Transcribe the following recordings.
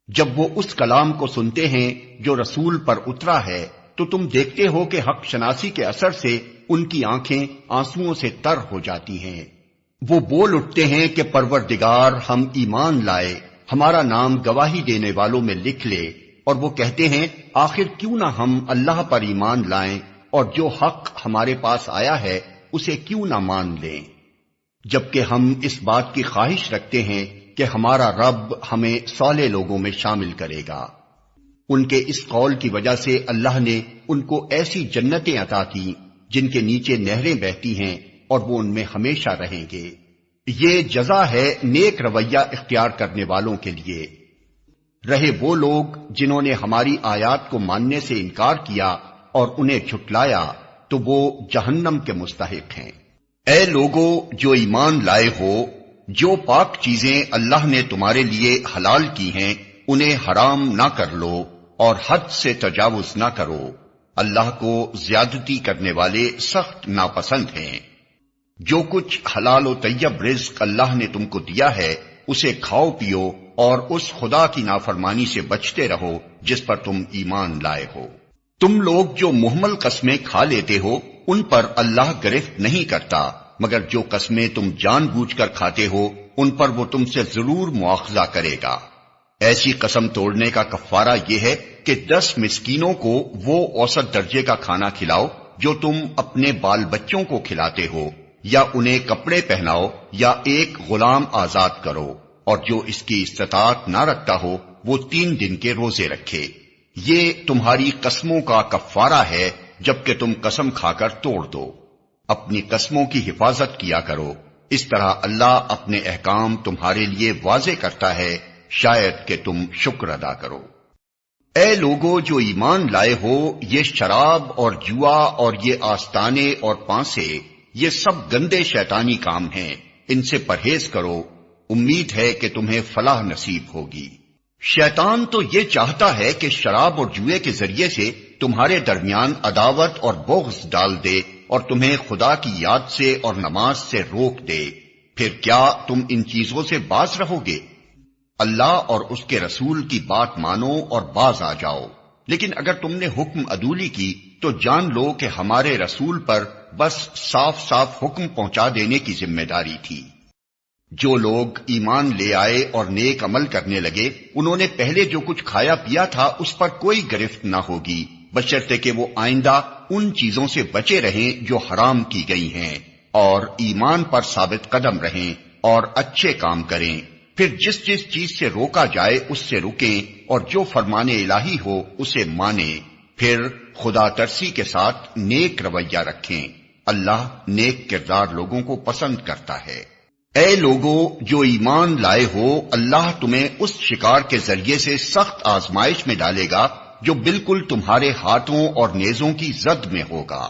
جب وہ اس کلام کو سنتے ہیں جو رسول پر اترا ہے تو تم دیکھتے ہو کہ حق شناسی کے اثر سے ان کی آنکھیں آنسوؤں سے تر ہو جاتی ہیں۔ وہ بول اٹھتے ہیں کہ پروردگار، ہم ایمان لائے، ہمارا نام گواہی دینے والوں میں لکھ لے، اور وہ کہتے ہیں آخر کیوں نہ ہم اللہ پر ایمان لائیں اور جو حق ہمارے پاس آیا ہے اسے کیوں نہ مان لیں، جبکہ ہم اس بات کی خواہش رکھتے ہیں کہ ہمارا رب ہمیں صالح لوگوں میں شامل کرے گا۔ ان کے اس قول کی وجہ سے اللہ نے ان کو ایسی جنتیں عطا کی جن کے نیچے نہریں بہتی ہیں اور وہ ان میں ہمیشہ رہیں گے۔ یہ جزا ہے نیک رویہ اختیار کرنے والوں کے لیے۔ رہے وہ لوگ جنہوں نے ہماری آیات کو ماننے سے انکار کیا اور انہیں جھٹلایا تو وہ جہنم کے مستحق ہیں۔ اے لوگو جو ایمان لائے ہو، جو پاک چیزیں اللہ نے تمہارے لیے حلال کی ہیں انہیں حرام نہ کر لو اور حد سے تجاوز نہ کرو، اللہ کو زیادتی کرنے والے سخت ناپسند ہیں۔ جو کچھ حلال و طیب رزق اللہ نے تم کو دیا ہے اسے کھاؤ پیو اور اس خدا کی نافرمانی سے بچتے رہو جس پر تم ایمان لائے ہو۔ تم لوگ جو مہمل قسمیں کھا لیتے ہو ان پر اللہ گرفت نہیں کرتا، مگر جو قسمیں تم جان بوجھ کر کھاتے ہو ان پر وہ تم سے ضرور مواخذہ کرے گا۔ ایسی قسم توڑنے کا کفارہ یہ ہے کہ 10 مسکینوں کو وہ اوسط درجے کا کھانا کھلاؤ جو تم اپنے بال بچوں کو کھلاتے ہو، یا انہیں کپڑے پہناؤ یا ایک غلام آزاد کرو، اور جو اس کی استطاعت نہ رکھتا ہو وہ 3 دن کے روزے رکھے۔ یہ تمہاری قسموں کا کفارہ ہے جبکہ تم قسم کھا کر توڑ دو۔ اپنی قسموں کی حفاظت کیا کرو، اس طرح اللہ اپنے احکام تمہارے لیے واضح کرتا ہے، شاید کہ تم شکر ادا کرو۔ اے لوگو جو ایمان لائے ہو، یہ شراب اور جوا اور یہ آستانے اور پانسے، یہ سب گندے شیطانی کام ہیں، ان سے پرہیز کرو، امید ہے کہ تمہیں فلاح نصیب ہوگی۔ شیطان تو یہ چاہتا ہے کہ شراب اور جوئے کے ذریعے سے تمہارے درمیان عداوت اور بغض ڈال دے اور تمہیں خدا کی یاد سے اور نماز سے روک دے۔ پھر کیا تم ان چیزوں سے باز رہو گے؟ اللہ اور اس کے رسول کی بات مانو اور باز آ جاؤ۔ لیکن اگر تم نے حکم عدولی کی تو جان لو کہ ہمارے رسول پر بس صاف صاف حکم پہنچا دینے کی ذمہ داری تھی۔ جو لوگ ایمان لے آئے اور نیک عمل کرنے لگے انہوں نے پہلے جو کچھ کھایا پیا تھا اس پر کوئی گرفت نہ ہوگی، بشرطے کہ وہ آئندہ ان چیزوں سے بچے رہیں جو حرام کی گئی ہیں، اور ایمان پر ثابت قدم رہیں اور اچھے کام کریں۔ پھر جس جس چیز سے روکا جائے اس سے رکیں اور جو فرمان الہی ہو اسے مانیں۔ پھر خدا ترسی کے ساتھ نیک رویہ رکھیں، اللہ نیک کردار لوگوں کو پسند کرتا ہے۔ اے لوگو جو ایمان لائے ہو، اللہ تمہیں اس شکار کے ذریعے سے سخت آزمائش میں ڈالے گا جو بالکل تمہارے ہاتھوں اور نیزوں کی زد میں ہوگا،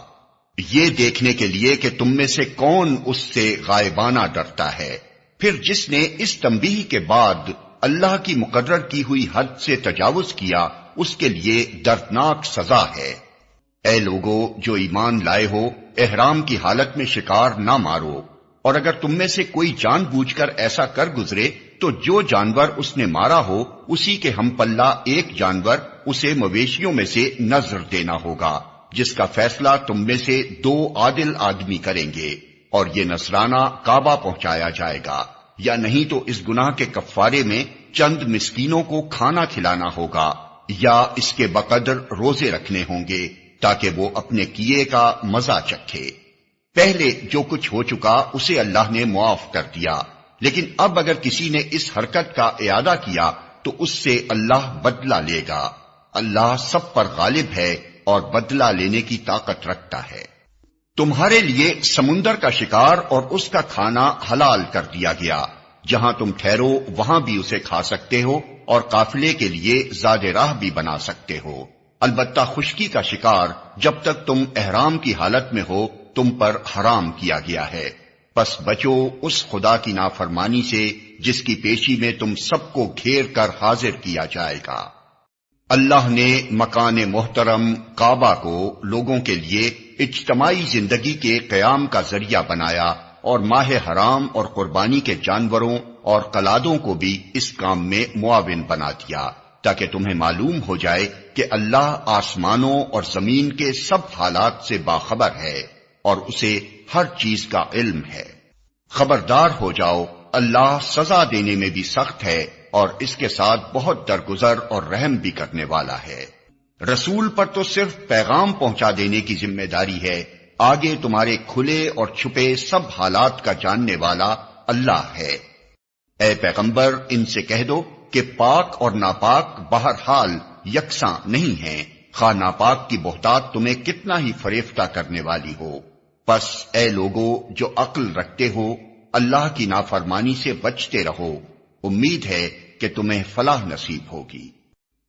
یہ دیکھنے کے لیے کہ تم میں سے کون اس سے غائبانہ ڈرتا ہے۔ پھر جس نے اس تنبیہ کے بعد اللہ کی مقرر کی ہوئی حد سے تجاوز کیا اس کے لیے دردناک سزا ہے۔ اے لوگو جو ایمان لائے ہو، احرام کی حالت میں شکار نہ مارو، اور اگر تم میں سے کوئی جان بوجھ کر ایسا کر گزرے تو جو جانور اس نے مارا ہو اسی کے ہم پلہ ایک جانور اسے مویشیوں میں سے نذر دینا ہوگا، جس کا فیصلہ تم میں سے 2 عادل آدمی کریں گے، اور یہ نذرانہ کعبہ پہنچایا جائے گا، یا نہیں تو اس گناہ کے کفارے میں چند مسکینوں کو کھانا کھلانا ہوگا، یا اس کے بقدر روزے رکھنے ہوں گے تاکہ وہ اپنے کیے کا مزہ چکھے۔ پہلے جو کچھ ہو چکا اسے اللہ نے معاف کر دیا، لیکن اب اگر کسی نے اس حرکت کا اعادہ کیا تو اس سے اللہ بدلہ لے گا۔ اللہ سب پر غالب ہے اور بدلہ لینے کی طاقت رکھتا ہے۔ تمہارے لیے سمندر کا شکار اور اس کا کھانا حلال کر دیا گیا، جہاں تم ٹھہرو وہاں بھی اسے کھا سکتے ہو اور قافلے کے لیے زاد راہ بھی بنا سکتے ہو۔ البتہ خشکی کا شکار جب تک تم احرام کی حالت میں ہو تم پر حرام کیا گیا ہے، پس بچو اس خدا کی نافرمانی سے جس کی پیشی میں تم سب کو گھیر کر حاضر کیا جائے گا۔ اللہ نے مکان محترم کعبہ کو لوگوں کے لیے اجتماعی زندگی کے قیام کا ذریعہ بنایا، اور ماہ حرام اور قربانی کے جانوروں اور قلادوں کو بھی اس کام میں معاون بنا دیا۔ تاکہ تمہیں معلوم ہو جائے کہ اللہ آسمانوں اور زمین کے سب حالات سے باخبر ہے اور اسے ہر چیز کا علم ہے۔ خبردار ہو جاؤ، اللہ سزا دینے میں بھی سخت ہے اور اس کے ساتھ بہت درگزر اور رحم بھی کرنے والا ہے۔ رسول پر تو صرف پیغام پہنچا دینے کی ذمہ داری ہے، آگے تمہارے کھلے اور چھپے سب حالات کا جاننے والا اللہ ہے۔ اے پیغمبر، ان سے کہہ دو کہ پاک اور ناپاک بہرحال یکساں نہیں ہیں، خواہ ناپاک کی بہتات تمہیں کتنا ہی فریفتہ کرنے والی ہو۔ پس اے لوگو جو عقل رکھتے ہو، اللہ کی نافرمانی سے بچتے رہو، امید ہے کہ تمہیں فلاح نصیب ہوگی۔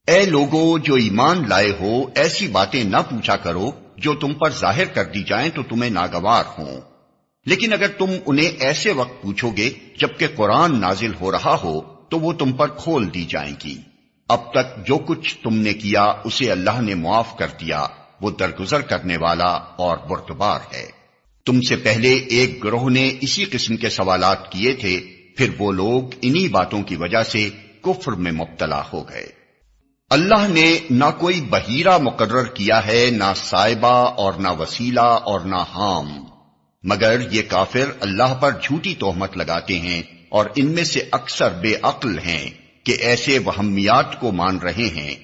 اے لوگو جو ایمان لائے ہو، ایسی باتیں نہ پوچھا کرو جو تم پر ظاہر کر دی جائیں تو تمہیں ناگوار ہوں، لیکن اگر تم انہیں ایسے وقت پوچھو گے جبکہ قرآن نازل ہو رہا ہو تو وہ تم پر کھول دی جائیں گی۔ اب تک جو کچھ تم نے کیا اسے اللہ نے معاف کر دیا، وہ درگزر کرنے والا اور بردبار ہے۔ تم سے پہلے ایک گروہ نے اسی قسم کے سوالات کیے تھے، پھر وہ لوگ انہی باتوں کی وجہ سے کفر میں مبتلا ہو گئے۔ اللہ نے نہ کوئی بحیرہ مقرر کیا ہے، نہ صائبہ اور نہ وسیلہ اور نہ حام، مگر یہ کافر اللہ پر جھوٹی تہمت لگاتے ہیں اور ان میں سے اکثر بے عقل ہیں کہ ایسے وہمیات کو مان رہے ہیں۔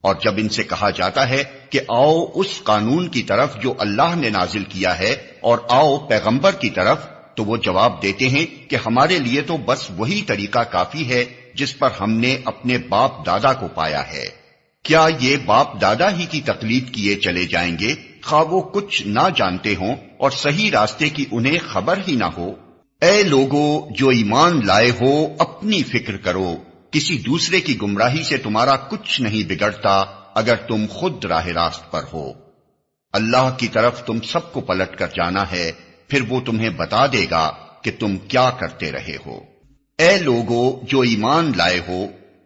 اور جب ان سے کہا جاتا ہے کہ آؤ اس قانون کی طرف جو اللہ نے نازل کیا ہے اور آؤ پیغمبر کی طرف، تو وہ جواب دیتے ہیں کہ ہمارے لیے تو بس وہی طریقہ کافی ہے جس پر ہم نے اپنے باپ دادا کو پایا ہے۔ کیا یہ باپ دادا ہی کی تقلید کیے چلے جائیں گے، خواہ وہ کچھ نہ جانتے ہوں اور صحیح راستے کی انہیں خبر ہی نہ ہو؟ اے لوگو جو ایمان لائے ہو، اپنی فکر کرو، کسی دوسرے کی گمراہی سے تمہارا کچھ نہیں بگڑتا اگر تم خود راہ راست پر ہو۔ اللہ کی طرف تم سب کو پلٹ کر جانا ہے، پھر وہ تمہیں بتا دے گا کہ تم کیا کرتے رہے ہو۔ اے لوگو جو ایمان لائے ہو،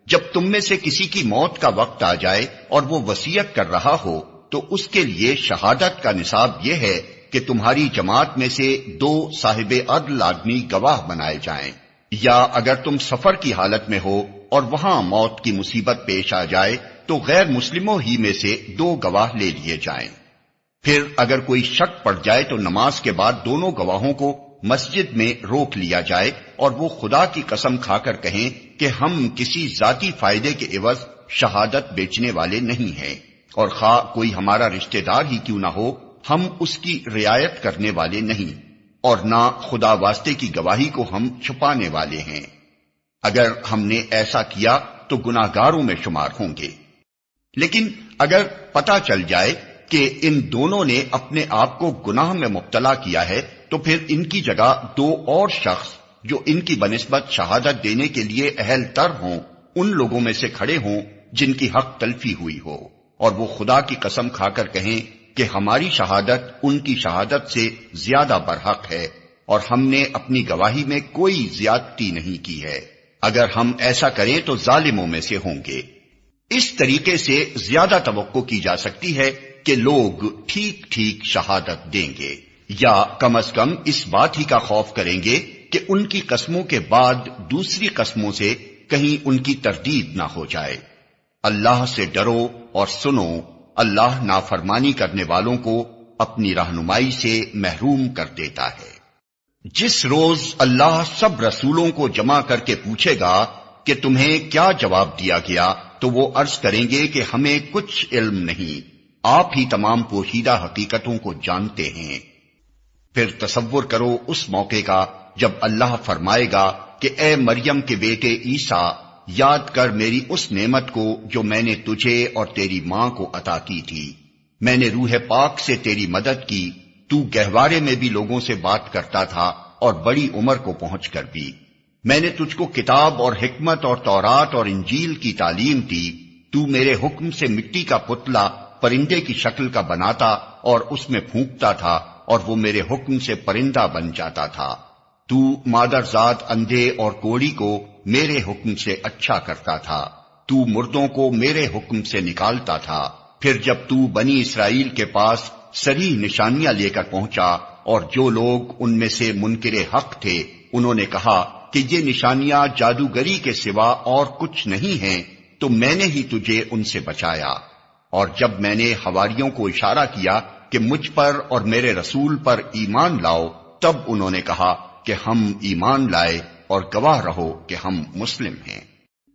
جب تم میں سے کسی کی موت کا وقت آ جائے اور وہ وصیت کر رہا ہو تو اس کے لیے شہادت کا نصاب یہ ہے کہ تمہاری جماعت میں سے 2 صاحب عدل آدمی گواہ بنائے جائیں، یا اگر تم سفر کی حالت میں ہو اور وہاں موت کی مصیبت پیش آ جائے تو غیر مسلموں ہی میں سے 2 گواہ لے لیے جائیں۔ پھر اگر کوئی شک پڑ جائے تو نماز کے بعد دونوں گواہوں کو مسجد میں روک لیا جائے اور وہ خدا کی قسم کھا کر کہیں کہ ہم کسی ذاتی فائدے کے عوض شہادت بیچنے والے نہیں ہیں، اور خواہ کوئی ہمارا رشتہ دار ہی کیوں نہ ہو، ہم اس کی رعایت کرنے والے نہیں، اور نہ خدا واسطے کی گواہی کو ہم چھپانے والے ہیں۔ اگر ہم نے ایسا کیا تو گناہگاروں میں شمار ہوں گے۔ لیکن اگر پتہ چل جائے کہ ان دونوں نے اپنے آپ کو گناہ میں مبتلا کیا ہے تو پھر ان کی جگہ 2 اور شخص جو ان کی بنسبت شہادت دینے کے لیے اہل تر ہوں، ان لوگوں میں سے کھڑے ہوں جن کی حق تلفی ہوئی ہو، اور وہ خدا کی قسم کھا کر کہیں کہ ہماری شہادت ان کی شہادت سے زیادہ برحق ہے اور ہم نے اپنی گواہی میں کوئی زیادتی نہیں کی ہے۔ اگر ہم ایسا کریں تو ظالموں میں سے ہوں گے۔ اس طریقے سے زیادہ توقع کی جا سکتی ہے کہ لوگ ٹھیک ٹھیک شہادت دیں گے، یا کم از کم اس بات ہی کا خوف کریں گے کہ ان کی قسموں کے بعد دوسری قسموں سے کہیں ان کی تردید نہ ہو جائے۔ اللہ سے ڈرو اور سنو، اللہ نافرمانی کرنے والوں کو اپنی رہنمائی سے محروم کر دیتا ہے۔ جس روز اللہ سب رسولوں کو جمع کر کے پوچھے گا کہ تمہیں کیا جواب دیا گیا تو وہ عرض کریں گے کہ ہمیں کچھ علم نہیں، آپ ہی تمام پوشیدہ حقیقتوں کو جانتے ہیں۔ پھر تصور کرو اس موقع کا جب اللہ فرمائے گا کہ اے مریم کے بیٹے عیسیٰ، یاد کر میری اس نعمت کو جو میں نے تجھے اور تیری ماں کو عطا کی تھی۔ میں نے روح پاک سے تیری مدد کی، تو گہوارے میں بھی لوگوں سے بات کرتا تھا اور بڑی عمر کو پہنچ کر بھی۔ میں نے تجھ کو کتاب اور حکمت اور تورات اور انجیل کی تعلیم دی، تو میرے حکم سے مٹی کا پتلا پرندے کی شکل کا بناتا اور اس میں پھونکتا تھا اور وہ میرے حکم سے پرندہ بن جاتا تھا۔ تو مادرزاد اندھے اور کوڑی کو میرے حکم سے اچھا کرتا تھا، تو مردوں کو میرے حکم سے نکالتا تھا۔ پھر جب تو بنی اسرائیل کے پاس صریح نشانیاں لے کر پہنچا اور جو لوگ ان میں سے منکر حق تھے انہوں نے کہا کہ یہ نشانیاں جادوگری کے سوا اور کچھ نہیں ہیں، تو میں نے ہی تجھے ان سے بچایا، اور جب میں نے حواریوں کو اشارہ کیا کہ مجھ پر اور میرے رسول پر ایمان لاؤ، تب انہوں نے کہا کہ ہم ایمان لائے اور گواہ رہو کہ ہم مسلم ہیں۔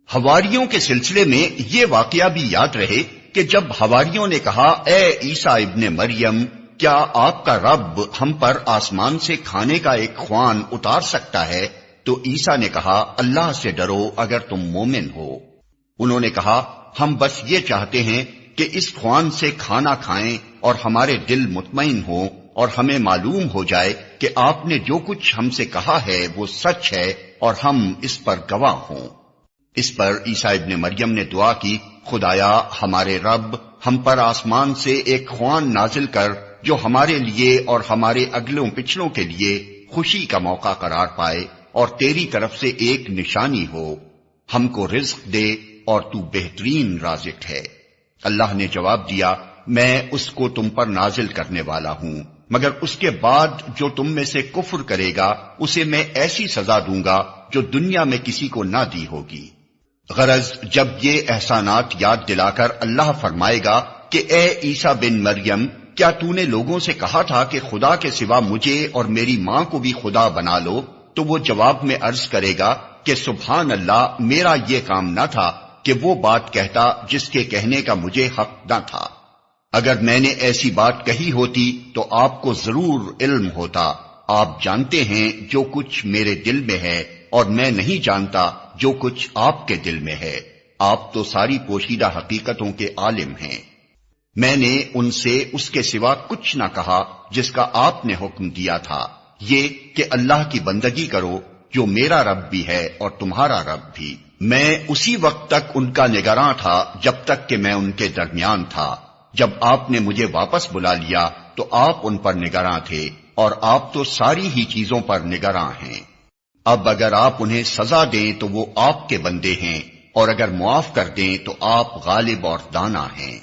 حواریوں کے سلسلے میں یہ واقعہ بھی یاد رہے کہ جب حواریوں نے کہا اے عیسیٰ ابن مریم، کیا آپ کا رب ہم پر آسمان سے کھانے کا ایک خوان اتار سکتا ہے؟ تو عیسیٰ نے کہا اللہ سے ڈرو اگر تم مومن ہو۔ انہوں نے کہا ہم بس یہ چاہتے ہیں کہ اس خوان سے کھانا کھائیں اور ہمارے دل مطمئن ہوں اور ہمیں معلوم ہو جائے کہ آپ نے جو کچھ ہم سے کہا ہے وہ سچ ہے اور ہم اس پر گواہ ہوں۔ اس پر عیسیٰ ابن مریم نے دعا کی خدایا ہمارے رب ہم پر آسمان سے ایک خوان نازل کر جو ہمارے لیے اور ہمارے اگلوں پچھلوں کے لیے خوشی کا موقع قرار پائے اور تیری طرف سے ایک نشانی ہو، ہم کو رزق دے اور تو بہترین رازق ہے۔ اللہ نے جواب دیا میں اس کو تم پر نازل کرنے والا ہوں، مگر اس کے بعد جو تم میں سے کفر کرے گا اسے میں ایسی سزا دوں گا جو دنیا میں کسی کو نہ دی ہوگی۔ غرض جب یہ احسانات یاد دلا کر اللہ فرمائے گا کہ اے عیسیٰ بن مریم، کیا تو نے لوگوں سے کہا تھا کہ خدا کے سوا مجھے اور میری ماں کو بھی خدا بنا لو؟ تو وہ جواب میں عرض کرے گا کہ سبحان اللہ، میرا یہ کام نہ تھا کہ وہ بات کہتا جس کے کہنے کا مجھے حق نہ تھا۔ اگر میں نے ایسی بات کہی ہوتی تو آپ کو ضرور علم ہوتا، آپ جانتے ہیں جو کچھ میرے دل میں ہے اور میں نہیں جانتا جو کچھ آپ کے دل میں ہے، آپ تو ساری پوشیدہ حقیقتوں کے عالم ہیں۔ میں نے ان سے اس کے سوا کچھ نہ کہا جس کا آپ نے حکم دیا تھا، یہ کہ اللہ کی بندگی کرو جو میرا رب بھی ہے اور تمہارا رب بھی۔ میں اسی وقت تک ان کا نگراں تھا جب تک کہ میں ان کے درمیان تھا، جب آپ نے مجھے واپس بلا لیا تو آپ ان پر نگراں تھے اور آپ تو ساری ہی چیزوں پر نگراں ہیں۔ اب اگر آپ انہیں سزا دیں تو وہ آپ کے بندے ہیں، اور اگر معاف کر دیں تو آپ غالب اور دانا ہیں۔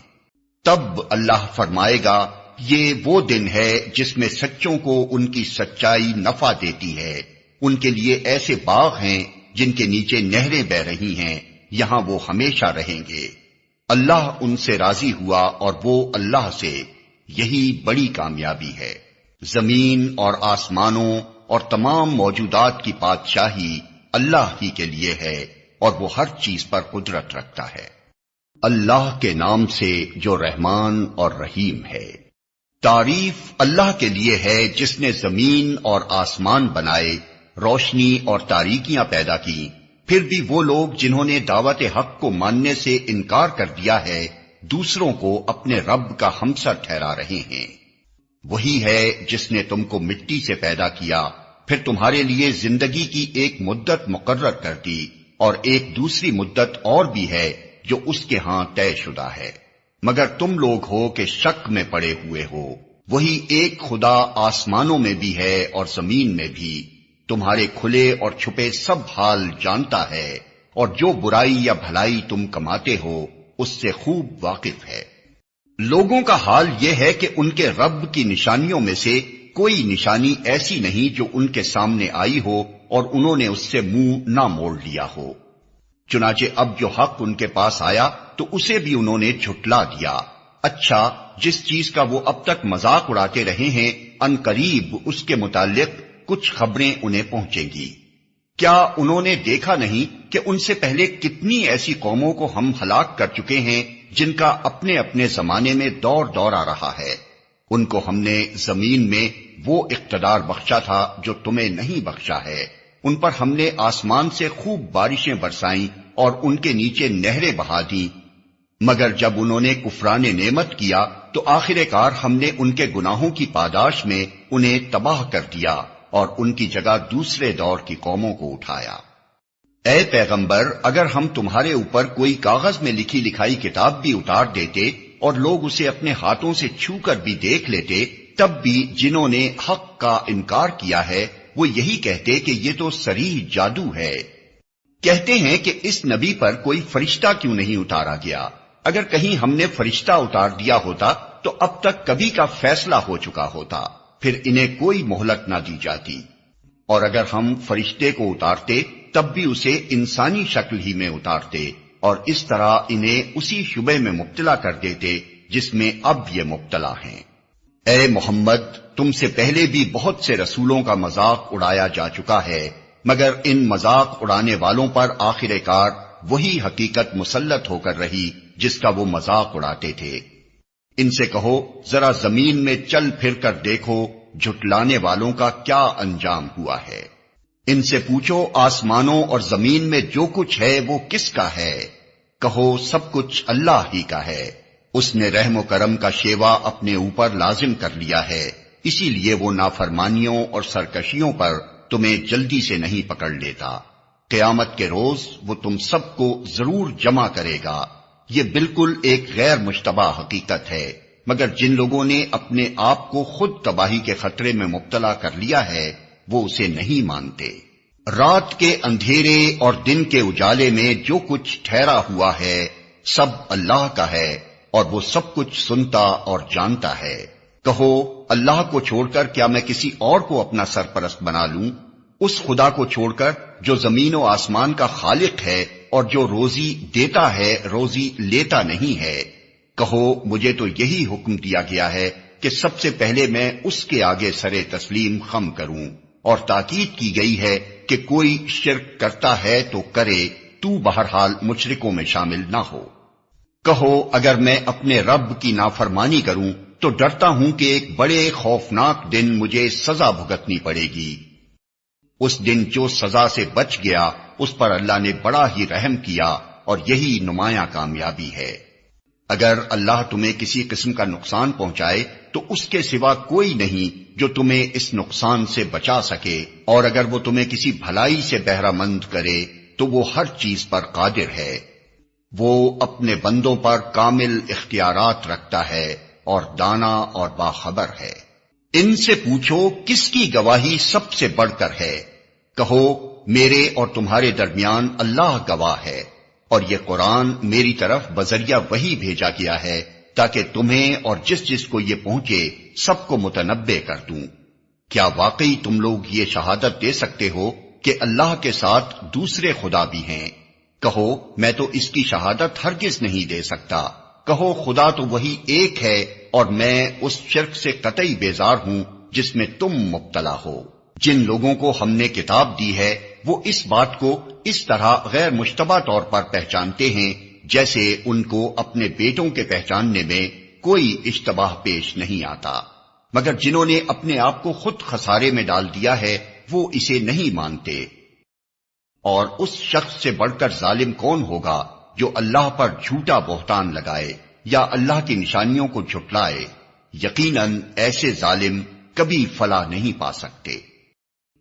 تب اللہ فرمائے گا یہ وہ دن ہے جس میں سچوں کو ان کی سچائی نفع دیتی ہے، ان کے لیے ایسے باغ ہیں جن کے نیچے نہریں بہ رہی ہیں، یہاں وہ ہمیشہ رہیں گے۔ اللہ ان سے راضی ہوا اور وہ اللہ سے، یہی بڑی کامیابی ہے۔ زمین اور آسمانوں اور تمام موجودات کی بادشاہی اللہ ہی کے لیے ہے اور وہ ہر چیز پر قدرت رکھتا ہے۔ اللہ کے نام سے جو رحمان اور رحیم ہے۔ تعریف اللہ کے لیے ہے جس نے زمین اور آسمان بنائے، روشنی اور تاریکیاں پیدا کی، پھر بھی وہ لوگ جنہوں نے دعوت حق کو ماننے سے انکار کر دیا ہے دوسروں کو اپنے رب کا ہمسر ٹھہرا رہے ہیں۔ وہی ہے جس نے تم کو مٹی سے پیدا کیا، پھر تمہارے لیے زندگی کی ایک مدت مقرر کر دی، اور ایک دوسری مدت اور بھی ہے جو اس کے ہاں طے شدہ ہے، مگر تم لوگ ہو کہ شک میں پڑے ہوئے ہو۔ وہی ایک خدا آسمانوں میں بھی ہے اور زمین میں بھی، تمہارے کھلے اور چھپے سب حال جانتا ہے، اور جو برائی یا بھلائی تم کماتے ہو اس سے خوب واقف ہے۔ لوگوں کا حال یہ ہے کہ ان کے رب کی نشانیوں میں سے کوئی نشانی ایسی نہیں جو ان کے سامنے آئی ہو اور انہوں نے اس سے منہ نہ موڑ لیا ہو۔ چنانچہ اب جو حق ان کے پاس آیا تو اسے بھی انہوں نے جھٹلا دیا۔ اچھا، جس چیز کا وہ اب تک مذاق اڑاتے رہے ہیں ان قریب اس کے متعلق کچھ خبریں انہیں پہنچیں گی۔ کیا انہوں نے دیکھا نہیں کہ ان سے پہلے کتنی ایسی قوموں کو ہم ہلاک کر چکے ہیں جن کا اپنے اپنے زمانے میں دور دور آ رہا ہے؟ ان کو ہم نے زمین میں وہ اقتدار بخشا تھا جو تمہیں نہیں بخشا ہے۔ ان پر ہم نے آسمان سے خوب بارشیں برسائیں اور ان کے نیچے نہریں بہا دیں، مگر جب انہوں نے کفران نعمت کیا تو آخر کار ہم نے ان کے گناہوں کی پاداش میں انہیں تباہ کر دیا اور ان کی جگہ دوسرے دور کی قوموں کو اٹھایا۔ اے پیغمبر، اگر ہم تمہارے اوپر کوئی کاغذ میں لکھی لکھائی کتاب بھی اتار دیتے اور لوگ اسے اپنے ہاتھوں سے چھو کر بھی دیکھ لیتے، تب بھی جنہوں نے حق کا انکار کیا ہے وہ یہی کہتے کہ یہ تو صریح جادو ہے۔ کہتے ہیں کہ اس نبی پر کوئی فرشتہ کیوں نہیں اتارا گیا؟ اگر کہیں ہم نے فرشتہ اتار دیا ہوتا تو اب تک کبھی کا فیصلہ ہو چکا ہوتا، پھر انہیں کوئی مہلت نہ دی جاتی۔ اور اگر ہم فرشتے کو اتارتے تب بھی اسے انسانی شکل ہی میں اتارتے، اور اس طرح انہیں اسی شبے میں مبتلا کر دیتے جس میں اب یہ مبتلا ہیں۔ اے محمد، تم سے پہلے بھی بہت سے رسولوں کا مذاق اڑایا جا چکا ہے، مگر ان مذاق اڑانے والوں پر آخر کار وہی حقیقت مسلط ہو کر رہی جس کا وہ مذاق اڑاتے تھے۔ ان سے کہو ذرا زمین میں چل پھر کر دیکھو جھٹلانے والوں کا کیا انجام ہوا ہے۔ ان سے پوچھو آسمانوں اور زمین میں جو کچھ ہے وہ کس کا ہے؟ کہو سب کچھ اللہ ہی کا ہے، اس نے رحم و کرم کا شیوا اپنے اوپر لازم کر لیا ہے، اسی لیے وہ نافرمانیوں اور سرکشیوں پر تمہیں جلدی سے نہیں پکڑ لیتا۔ قیامت کے روز وہ تم سب کو ضرور جمع کرے گا۔ یہ بالکل ایک غیر مشتبہ حقیقت ہے، مگر جن لوگوں نے اپنے آپ کو خود تباہی کے خطرے میں مبتلا کر لیا ہے وہ اسے نہیں مانتے۔ رات کے اندھیرے اور دن کے اجالے میں جو کچھ ٹھہرا ہوا ہے سب اللہ کا ہے، اور وہ سب کچھ سنتا اور جانتا ہے۔ کہو اللہ کو چھوڑ کر کیا میں کسی اور کو اپنا سرپرست بنا لوں؟ اس خدا کو چھوڑ کر جو زمین و آسمان کا خالق ہے اور جو روزی دیتا ہے روزی لیتا نہیں ہے۔ کہو مجھے تو یہی حکم دیا گیا ہے کہ سب سے پہلے میں اس کے آگے سرے تسلیم خم کروں، اور تاکید کی گئی ہے کہ کوئی شرک کرتا ہے تو کرے، تو بہرحال مشرکوں میں شامل نہ ہو۔ کہو اگر میں اپنے رب کی نافرمانی کروں تو ڈرتا ہوں کہ ایک بڑے خوفناک دن مجھے سزا بھگتنی پڑے گی۔ اس دن جو سزا سے بچ گیا اس پر اللہ نے بڑا ہی رحم کیا، اور یہی نمایاں کامیابی ہے۔ اگر اللہ تمہیں کسی قسم کا نقصان پہنچائے تو اس کے سوا کوئی نہیں جو تمہیں اس نقصان سے بچا سکے، اور اگر وہ تمہیں کسی بھلائی سے بہرہ مند کرے تو وہ ہر چیز پر قادر ہے۔ وہ اپنے بندوں پر کامل اختیارات رکھتا ہے اور دانا اور باخبر ہے۔ ان سے پوچھو کس کی گواہی سب سے بڑھ کر ہے؟ کہو میرے اور تمہارے درمیان اللہ گواہ ہے، اور یہ قرآن میری طرف بذریعہ وحی بھیجا گیا ہے تاکہ تمہیں اور جس جس کو یہ پہنچے سب کو متنبع کر دوں۔ کیا واقعی تم لوگ یہ شہادت دے سکتے ہو کہ اللہ کے ساتھ دوسرے خدا بھی ہیں؟ کہو میں تو اس کی شہادت ہرگز نہیں دے سکتا۔ کہو خدا تو وہی ایک ہے، اور میں اس شرک سے قطعی بیزار ہوں جس میں تم مبتلا ہو۔ جن لوگوں کو ہم نے کتاب دی ہے وہ اس بات کو اس طرح غیر مشتبہ طور پر پہچانتے ہیں جیسے ان کو اپنے بیٹوں کے پہچاننے میں کوئی اشتباہ پیش نہیں آتا، مگر جنہوں نے اپنے آپ کو خود خسارے میں ڈال دیا ہے وہ اسے نہیں مانتے۔ اور اس شخص سے بڑھ کر ظالم کون ہوگا جو اللہ پر جھوٹا بہتان لگائے یا اللہ کی نشانیوں کو جھٹلائے؟ یقیناً ایسے ظالم کبھی فلاح نہیں پا سکتے۔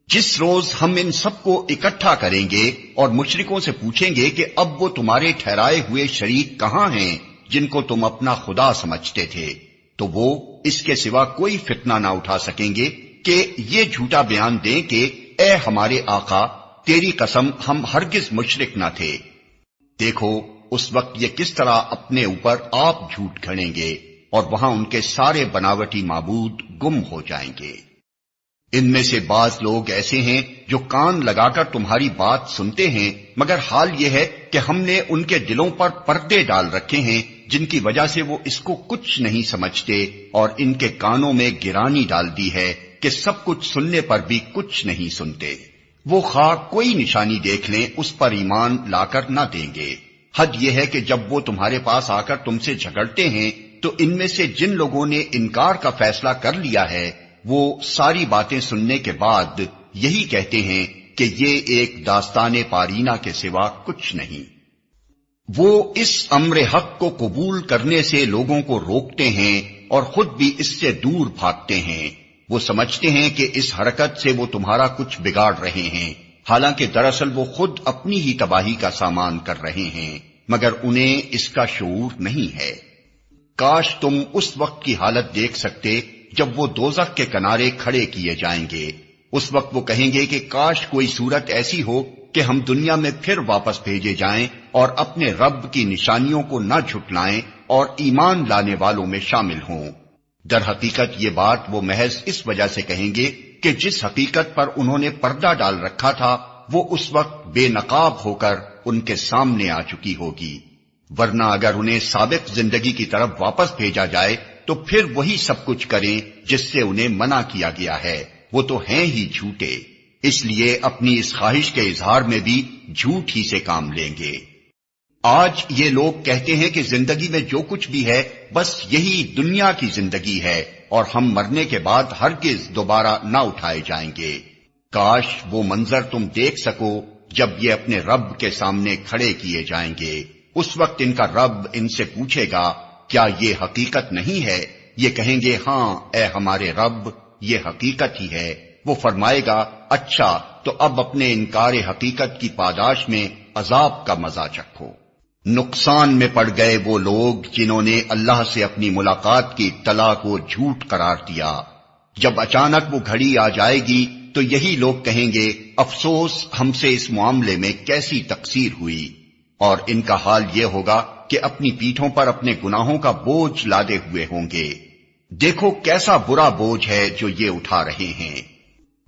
جس روز ہم ان سب کو اکٹھا کریں گے اور مشرکوں سے پوچھیں گے کہ اب وہ تمہارے ٹھہرائے ہوئے شریک کہاں ہیں جن کو تم اپنا خدا سمجھتے تھے، تو وہ اس کے سوا کوئی فتنہ نہ اٹھا سکیں گے کہ یہ جھوٹا بیان دیں کہ اے ہمارے آقا تیری قسم ہم ہرگز مشرک نہ تھے۔ دیکھو اس وقت یہ کس طرح اپنے اوپر آپ جھوٹ گھڑیں گے، اور وہاں ان کے سارے بناوٹی معبود گم ہو جائیں گے۔ ان میں سے بعض لوگ ایسے ہیں جو کان لگا کر تمہاری بات سنتے ہیں، مگر حال یہ ہے کہ ہم نے ان کے دلوں پر پردے ڈال رکھے ہیں جن کی وجہ سے وہ اس کو کچھ نہیں سمجھتے، اور ان کے کانوں میں گرانی ڈال دی ہے کہ سب کچھ سننے پر بھی کچھ نہیں سنتے۔ وہ خواہ کوئی نشانی دیکھ لیں اس پر ایمان لا کر نہ دیں گے۔ حد یہ ہے کہ جب وہ تمہارے پاس آ کر تم سے جھگڑتے ہیں تو ان میں سے جن لوگوں نے انکار کا فیصلہ کر لیا ہے وہ ساری باتیں سننے کے بعد یہی کہتے ہیں کہ یہ ایک داستان پارینہ کے سوا کچھ نہیں۔ وہ اس امر حق کو قبول کرنے سے لوگوں کو روکتے ہیں اور خود بھی اس سے دور بھاگتے ہیں۔ وہ سمجھتے ہیں کہ اس حرکت سے وہ تمہارا کچھ بگاڑ رہے ہیں، حالانکہ دراصل وہ خود اپنی ہی تباہی کا سامان کر رہے ہیں، مگر انہیں اس کا شعور نہیں ہے۔ کاش تم اس وقت کی حالت دیکھ سکتے جب وہ دوزخ کے کنارے کھڑے کیے جائیں گے۔ اس وقت وہ کہیں گے کہ کاش کوئی صورت ایسی ہو کہ ہم دنیا میں پھر واپس بھیجے جائیں اور اپنے رب کی نشانیوں کو نہ جھٹلائیں اور ایمان لانے والوں میں شامل ہوں۔ در حقیقت یہ بات وہ محض اس وجہ سے کہیں گے کہ جس حقیقت پر انہوں نے پردہ ڈال رکھا تھا وہ اس وقت بے نقاب ہو کر ان کے سامنے آ چکی ہوگی، ورنہ اگر انہیں سابق زندگی کی طرف واپس بھیجا جائے تو پھر وہی سب کچھ کریں جس سے انہیں منع کیا گیا ہے، وہ تو ہیں ہی جھوٹے، اس لیے اپنی اس خواہش کے اظہار میں بھی جھوٹ ہی سے کام لیں گے۔ آج یہ لوگ کہتے ہیں کہ زندگی میں جو کچھ بھی ہے بس یہی دنیا کی زندگی ہے اور ہم مرنے کے بعد ہرگز دوبارہ نہ اٹھائے جائیں گے۔ کاش وہ منظر تم دیکھ سکو جب یہ اپنے رب کے سامنے کھڑے کیے جائیں گے، اس وقت ان کا رب ان سے پوچھے گا کیا یہ حقیقت نہیں ہے؟ یہ کہیں گے ہاں اے ہمارے رب، یہ حقیقت ہی ہے۔ وہ فرمائے گا اچھا تو اب اپنے انکار حقیقت کی پاداش میں عذاب کا مزہ چکھو۔ نقصان میں پڑ گئے وہ لوگ جنہوں نے اللہ سے اپنی ملاقات کی اطلاع کو جھوٹ قرار دیا۔ جب اچانک وہ گھڑی آ جائے گی تو یہی لوگ کہیں گے افسوس ہم سے اس معاملے میں کیسی تقصیر ہوئی، اور ان کا حال یہ ہوگا کہ اپنی پیٹھوں پر اپنے گناہوں کا بوجھ لادے ہوئے ہوں گے۔ دیکھو کیسا برا بوجھ ہے جو یہ اٹھا رہے ہیں۔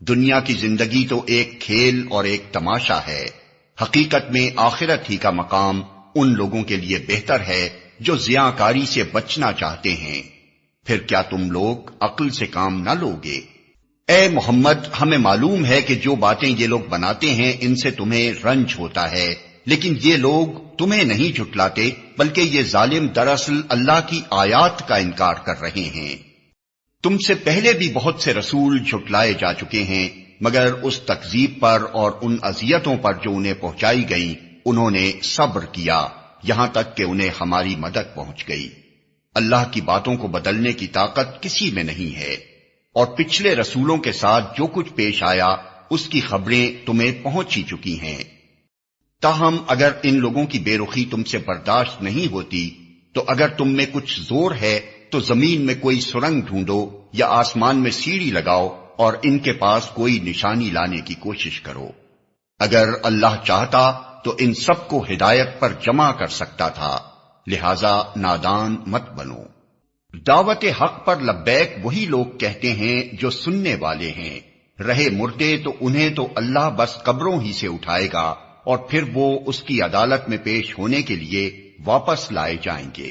دنیا کی زندگی تو ایک کھیل اور ایک تماشا ہے، حقیقت میں آخرت ہی کا مقام ان لوگوں کے لیے بہتر ہے جو زیاں کاری سے بچنا چاہتے ہیں۔ پھر کیا تم لوگ عقل سے کام نہ لوگے؟ اے محمد، ہمیں معلوم ہے کہ جو باتیں یہ لوگ بناتے ہیں ان سے تمہیں رنج ہوتا ہے، لیکن یہ لوگ تمہیں نہیں جھٹلاتے بلکہ یہ ظالم دراصل اللہ کی آیات کا انکار کر رہے ہیں۔ تم سے پہلے بھی بہت سے رسول جھٹلائے جا چکے ہیں، مگر اس تکذیب پر اور ان اذیتوں پر جو انہیں پہنچائی گئیں انہوں نے صبر کیا یہاں تک کہ انہیں ہماری مدد پہنچ گئی۔ اللہ کی باتوں کو بدلنے کی طاقت کسی میں نہیں ہے، اور پچھلے رسولوں کے ساتھ جو کچھ پیش آیا اس کی خبریں تمہیں پہنچ ہی چکی ہیں۔ تاہم اگر ان لوگوں کی بے رخی تم سے برداشت نہیں ہوتی تو اگر تم میں کچھ زور ہے تو زمین میں کوئی سرنگ ڈھونڈو یا آسمان میں سیڑھی لگاؤ اور ان کے پاس کوئی نشانی لانے کی کوشش کرو۔ اگر اللہ چاہتا تو ان سب کو ہدایت پر جمع کر سکتا تھا، لہذا نادان مت بنو۔ دعوت حق پر لبیک وہی لوگ کہتے ہیں جو سننے والے ہیں، رہے مردے تو انہیں تو اللہ بس قبروں ہی سے اٹھائے گا اور پھر وہ اس کی عدالت میں پیش ہونے کے لیے واپس لائے جائیں گے۔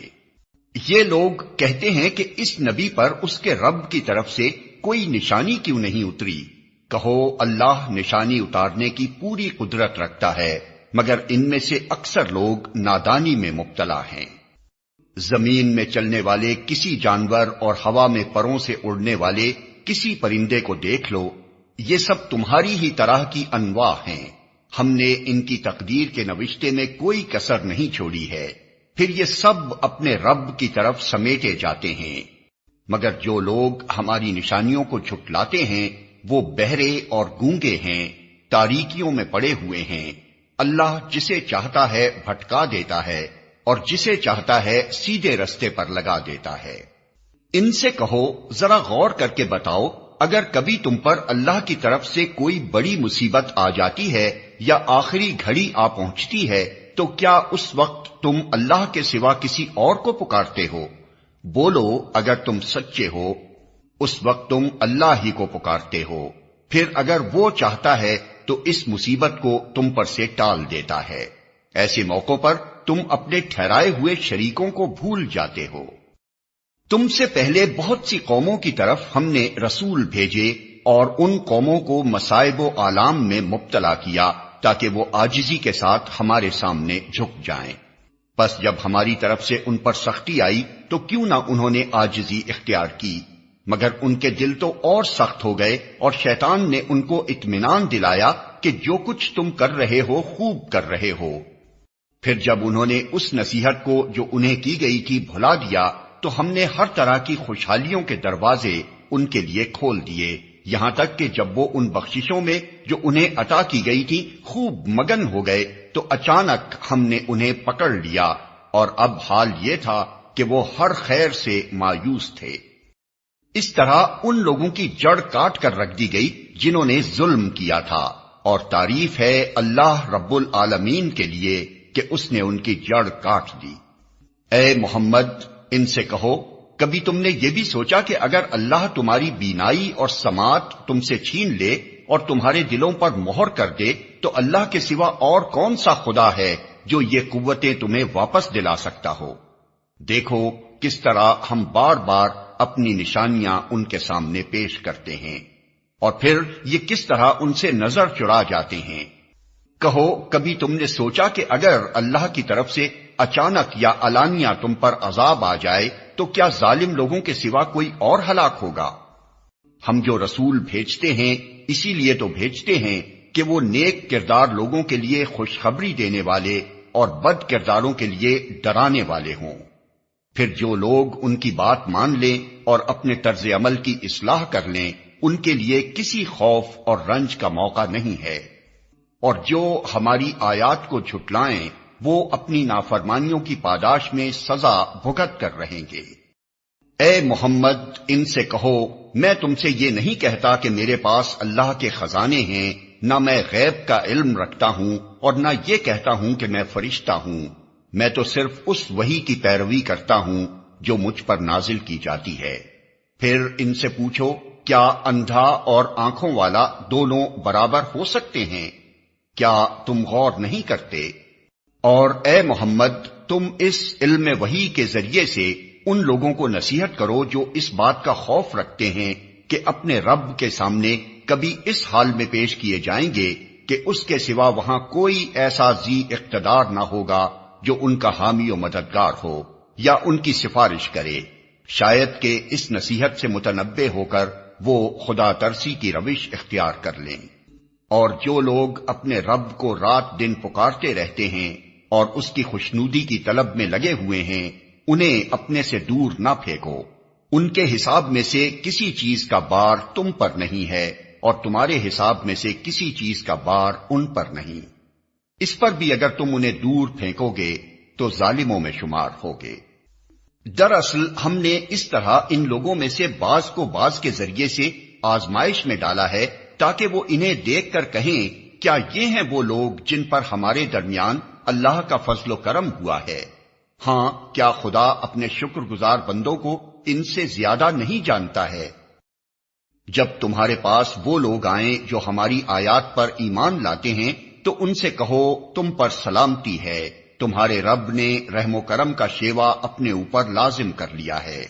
یہ لوگ کہتے ہیں کہ اس نبی پر اس کے رب کی طرف سے کوئی نشانی کیوں نہیں اتری؟ کہو اللہ نشانی اتارنے کی پوری قدرت رکھتا ہے، مگر ان میں سے اکثر لوگ نادانی میں مبتلا ہیں۔ زمین میں چلنے والے کسی جانور اور ہوا میں پروں سے اڑنے والے کسی پرندے کو دیکھ لو، یہ سب تمہاری ہی طرح کی انواع ہیں۔ ہم نے ان کی تقدیر کے نوشتے میں کوئی کسر نہیں چھوڑی ہے، پھر یہ سب اپنے رب کی طرف سمیٹے جاتے ہیں۔ مگر جو لوگ ہماری نشانیوں کو جھٹلاتے ہیں وہ بہرے اور گونگے ہیں، تاریکیوں میں پڑے ہوئے ہیں۔ اللہ جسے چاہتا ہے بھٹکا دیتا ہے اور جسے چاہتا ہے سیدھے رستے پر لگا دیتا ہے۔ ان سے کہو ذرا غور کر کے بتاؤ، اگر کبھی تم پر اللہ کی طرف سے کوئی بڑی مصیبت آ جاتی ہے یا آخری گھڑی آ پہنچتی ہے تو کیا اس وقت تم اللہ کے سوا کسی اور کو پکارتے ہو؟ بولو اگر تم سچے ہو، اس وقت تم اللہ ہی کو پکارتے ہو، پھر اگر وہ چاہتا ہے تو اس مصیبت کو تم پر سے ٹال دیتا ہے۔ ایسے موقعوں پر تم اپنے ٹھہرائے ہوئے شریکوں کو بھول جاتے ہو۔ تم سے پہلے بہت سی قوموں کی طرف ہم نے رسول بھیجے اور ان قوموں کو مصائب و آلام میں مبتلا کیا تاکہ وہ عاجزی کے ساتھ ہمارے سامنے جھک جائیں۔ بس جب ہماری طرف سے ان پر سختی آئی تو کیوں نہ انہوں نے عاجزی اختیار کی، مگر ان کے دل تو اور سخت ہو گئے اور شیطان نے ان کو اطمینان دلایا کہ جو کچھ تم کر رہے ہو خوب کر رہے ہو۔ پھر جب انہوں نے اس نصیحت کو جو انہیں کی گئی تھی بھلا دیا تو ہم نے ہر طرح کی خوشحالیوں کے دروازے ان کے لیے کھول دیے، یہاں تک کہ جب وہ ان بخششوں میں جو انہیں عطا کی گئی تھی خوب مگن ہو گئے تو اچانک ہم نے انہیں پکڑ لیا، اور اب حال یہ تھا کہ وہ ہر خیر سے مایوس تھے۔ اس طرح ان لوگوں کی جڑ کاٹ کر رکھ دی گئی جنہوں نے ظلم کیا تھا، اور تعریف ہے اللہ رب العالمین کے لیے کہ اس نے ان کی جڑ کاٹ دی۔ اے محمد، ان سے کہو کبھی تم نے یہ بھی سوچا کہ اگر اللہ تمہاری بینائی اور سماعت تم سے چھین لے اور تمہارے دلوں پر مہر کر دے تو اللہ کے سوا اور کون سا خدا ہے جو یہ قوتیں تمہیں واپس دلا سکتا ہو؟ دیکھو کس طرح ہم بار بار اپنی نشانیاں ان کے سامنے پیش کرتے ہیں اور پھر یہ کس طرح ان سے نظر چرا جاتے ہیں۔ کہو کبھی تم نے سوچا کہ اگر اللہ کی طرف سے اچانک یا علانیہ تم پر عذاب آ جائے تو کیا ظالم لوگوں کے سوا کوئی اور ہلاک ہوگا؟ ہم جو رسول بھیجتے ہیں اسی لیے تو بھیجتے ہیں کہ وہ نیک کردار لوگوں کے لیے خوشخبری دینے والے اور بد کرداروں کے لیے ڈرانے والے ہوں۔ پھر جو لوگ ان کی بات مان لیں اور اپنے طرز عمل کی اصلاح کر لیں ان کے لیے کسی خوف اور رنج کا موقع نہیں ہے، اور جو ہماری آیات کو جھٹلائیں وہ اپنی نافرمانیوں کی پاداش میں سزا بھگت کر رہیں گے۔ اے محمد ان سے کہو میں تم سے یہ نہیں کہتا کہ میرے پاس اللہ کے خزانے ہیں، نہ میں غیب کا علم رکھتا ہوں اور نہ یہ کہتا ہوں کہ میں فرشتہ ہوں، میں تو صرف اس وحی کی پیروی کرتا ہوں جو مجھ پر نازل کی جاتی ہے۔ پھر ان سے پوچھو کیا اندھا اور آنکھوں والا دونوں برابر ہو سکتے ہیں؟ کیا تم غور نہیں کرتے؟ اور اے محمد تم اس علم وحی کے ذریعے سے ان لوگوں کو نصیحت کرو جو اس بات کا خوف رکھتے ہیں کہ اپنے رب کے سامنے کبھی اس حال میں پیش کیے جائیں گے کہ اس کے سوا وہاں کوئی ایسا ذی اقتدار نہ ہوگا جو ان کا حامی و مددگار ہو یا ان کی سفارش کرے، شاید کہ اس نصیحت سے متنبہ ہو کر وہ خدا ترسی کی روش اختیار کر لیں۔ اور جو لوگ اپنے رب کو رات دن پکارتے رہتے ہیں اور اس کی خوشنودی کی طلب میں لگے ہوئے ہیں انہیں اپنے سے دور نہ پھینکو، ان کے حساب میں سے کسی چیز کا بار تم پر نہیں ہے اور تمہارے حساب میں سے کسی چیز کا بار ان پر نہیں، اس پر بھی اگر تم انہیں دور پھینکو گے تو ظالموں میں شمار ہوگے۔ دراصل ہم نے اس طرح ان لوگوں میں سے بعض کو بعض کے ذریعے سے آزمائش میں ڈالا ہے تاکہ وہ انہیں دیکھ کر کہیں کیا یہ ہیں وہ لوگ جن پر ہمارے درمیان اللہ کا فضل و کرم ہوا ہے؟ ہاں کیا خدا اپنے شکر گزار بندوں کو ان سے زیادہ نہیں جانتا ہے؟ جب تمہارے پاس وہ لوگ آئیں جو ہماری آیات پر ایمان لاتے ہیں تو ان سے کہو تم پر سلامتی ہے، تمہارے رب نے رحم و کرم کا شیوا اپنے اوپر لازم کر لیا ہے۔